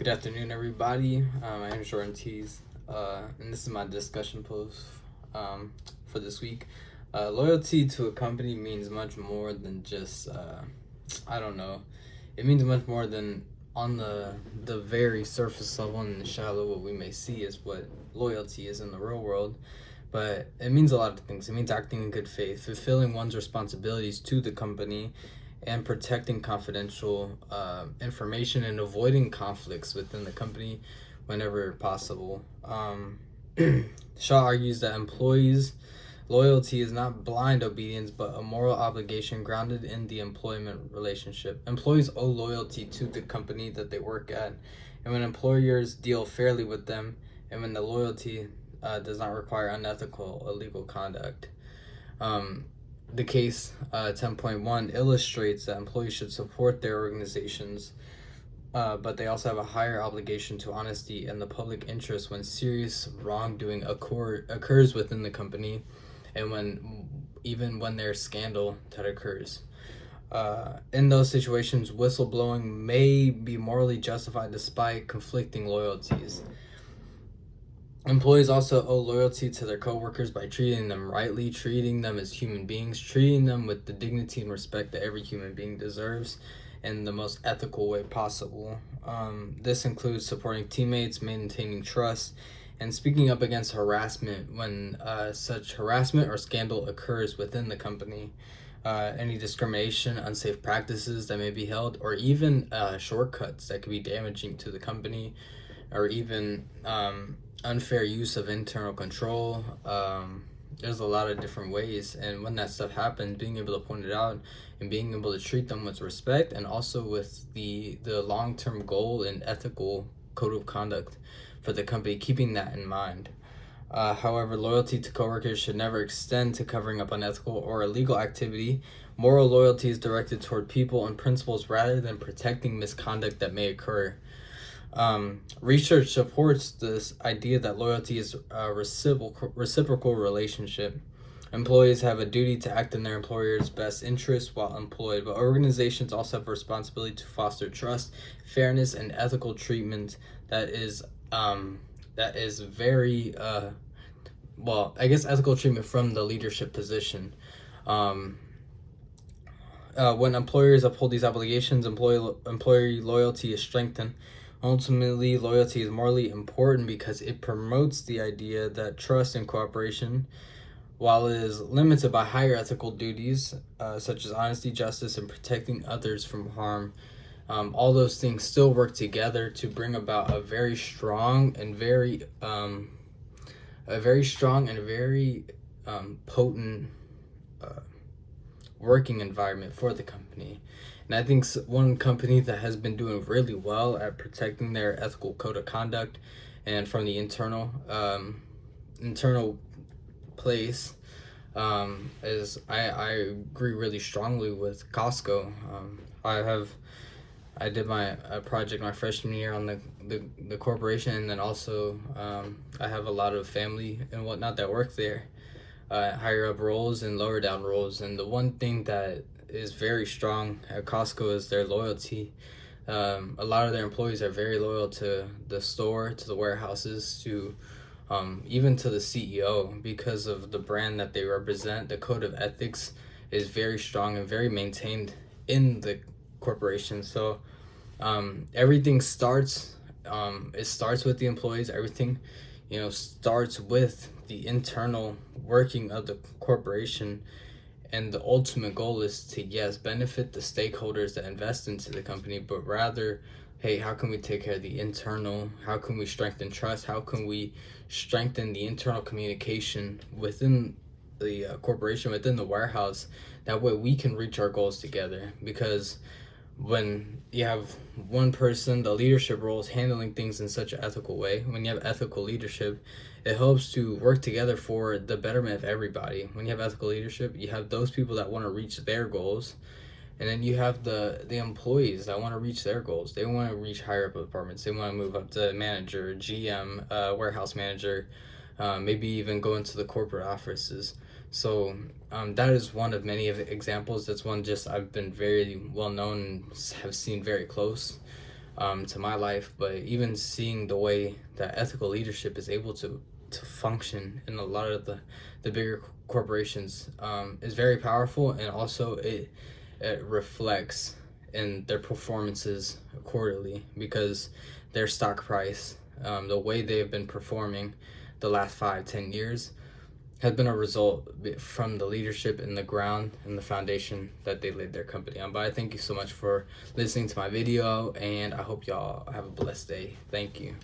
Good afternoon, everybody. My name is Jordan Tees, and this is my discussion post for this week. Loyalty to a company means much more than just, I don't know, it means much more than on the very surface level and the shallow what we may see is what loyalty is in the real world. But it means a lot of things. It means acting in good faith, fulfilling one's responsibilities to the company, and protecting confidential information and avoiding conflicts within the company whenever possible. Shaw argues that employees' loyalty is not blind obedience but a moral obligation grounded in the employment relationship. Employees owe loyalty to the company that they work at, and when employers deal fairly with them, and when the loyalty does not require unethical, illegal conduct. The case 10.1 illustrates that employees should support their organizations, but they also have a higher obligation to honesty and the public interest when serious wrongdoing occurs within the company, and even when there's scandal that occurs. In those situations, whistleblowing may be morally justified despite conflicting loyalties. Employees also owe loyalty to their coworkers by treating them rightly, treating them as human beings, treating them with the dignity and respect that every human being deserves in the most ethical way possible. This includes supporting teammates, maintaining trust, and speaking up against harassment when such harassment or scandal occurs within the company. Any discrimination, unsafe practices that may be held, or even shortcuts that could be damaging to the company, or even unfair use of internal control. There's a lot of different ways, and when that stuff happens, being able to point it out and being able to treat them with respect, and also with the long-term goal and ethical code of conduct for the company, keeping that in mind. However, loyalty to coworkers should never extend to covering up unethical or illegal activity. Moral loyalty is directed toward people and principles rather than protecting misconduct that may occur. Research supports this idea that loyalty is a reciprocal relationship. Employees have a duty to act in their employer's best interest while employed, but organizations also have a responsibility to foster trust, fairness, and ethical treatment that is very ethical treatment from the leadership position. When employers uphold these obligations, employee loyalty is strengthened. Ultimately, loyalty is morally important because it promotes the idea that trust and cooperation, while it is limited by higher ethical duties such as honesty, justice, and protecting others from harm, all those things still work together to bring about a very strong and very potent working environment for the company. And I think one company that has been doing really well at protecting their ethical code of conduct and from the internal place is I agree really strongly with Costco. I did my project my freshman year on the corporation, and then also I have a lot of family and whatnot that work there, higher up roles and lower down roles. And the one thing that is very strong at Costco is their loyalty. A lot of their employees are very loyal to the store, to the warehouses, to even to the CEO because of the brand that they represent. The code of ethics is very strong and very maintained in the corporation. So everything starts with the employees. Everything starts with the internal working of the corporation, and the ultimate goal is to benefit the stakeholders that invest into the company, but rather, hey, how can we take care of the internal? How can we strengthen trust? How can we strengthen the internal communication within the corporation, within the warehouse? That way we can reach our goals together. Because when you have one person, the leadership role is handling things in such an ethical way. When you have ethical leadership, it helps to work together for the betterment of everybody. When you have ethical leadership, you have those people that want to reach their goals, and then you have the employees that want to reach their goals. They want to reach higher up departments. They want to move up to manager, GM, warehouse manager, maybe even go into the corporate offices. So that is one of many of examples. That's one just I've been very well known and have seen very close. to my life. But even seeing the way that ethical leadership is able to function in a lot of the bigger corporations is very powerful, and also it reflects in their performances quarterly, because their stock price, the way they've been performing the last 5-10 years, has been a result from the leadership in the ground and the foundation that they laid their company on. But I thank you so much for listening to my video, and I hope y'all have a blessed day. Thank you.